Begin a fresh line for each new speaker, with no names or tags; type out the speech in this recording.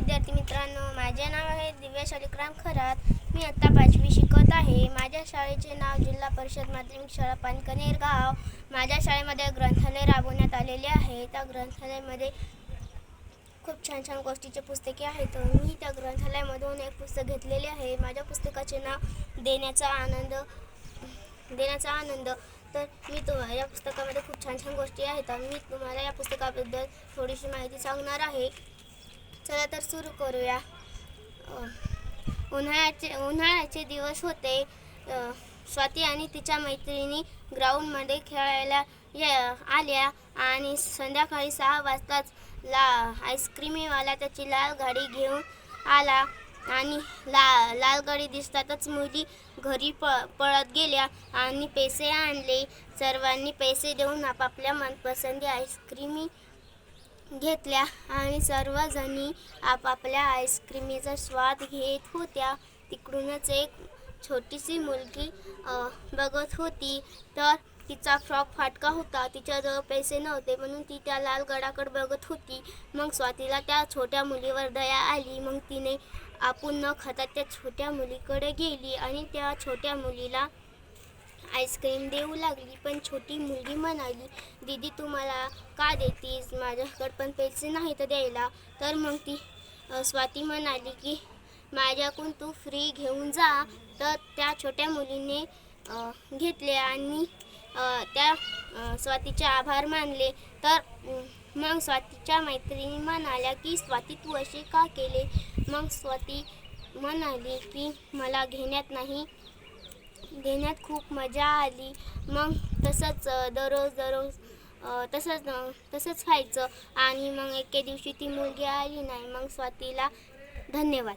विद्यार्थी मित्रांनो, माझे नाव आहे दिव्या शालिग्राम खरात. मी आत्ता 5वी शिकत आहे. माझ्या शाळेचे नाव जिल्हा परिषद माध्यमिक शाळा पानकनेर गाव. माझ्या शाळेमध्ये ग्रंथालय राबवण्यात आलेले आहे. त्या ग्रंथालयामध्ये खूप छान छान गोष्टीचे पुस्तके आहेत. मी त्या ग्रंथालयामधून एक पुस्तक घेतलेले आहे. माझ्या पुस्तकाचे नाव देण्याचा आनंद. तर मी तुम्हाला या पुस्तकामध्ये खूप छान छान गोष्टी आहेत. मी तुम्हाला या पुस्तकाबद्दल थोडीशी माहिती सांगणार आहे. चला तर सुरू करूया. उन्हाळ्याचे दिवस होते. स्वाती आणि तिच्या मैत्रिणी ग्राउंडमध्ये खेळायला आल्या आणि संध्याकाळी 6 वाजताच आईस्क्रीमवाला त्याची लाल गाडी घेऊन आला आणि लाल गाडी दिसतातच मुली घरी पळत गेल्या आणि पैसे आणले. सर्वांनी पैसे देऊन आपापल्या मनपसंती आईस्क्रीमी घेतल्या आणि सर्वजणी आपापल्या आईस्क्रीमीचा स्वाद घेत होत्या. तिकडूनच एक छोटीशी मुलगी बघत होती. तर तिचा फ्रॉक फाटका होता. तिच्याजवळ पैसे नव्हते म्हणून ती त्या लाल गडाकडे बघत होती. मग स्वातीला त्या छोट्या मुलीवर दया आली. मग तिने आपण न खाता त्या छोट्या मुलीकडे गेली आणि त्या छोट्या मुलीला आईस्क्रीम देऊ लागली. पण छोटी मुलगी म्हणाली, दीदी तू मला का देतीस? माझ्याकडे पण पैसे नाही तर द्यायला. तर मग ती स्वाती म्हणाली की माझ्याकडून तू फ्री घेऊन जा. तर त्या छोट्या मुलीने घेतले आणि त्या स्वातीचे आभार मानले. तर मग स्वातीच्या मैत्रिणी म्हणाल्या की स्वाती तू असे का केले? मग स्वाती म्हणाली की मला घेण्यात खूप मजा आली. मग तसंच दररोज तसंच व्हायचं आणि मग एके दिवशी ती मुलगी आली नाही. मग स्वातीला धन्यवाद.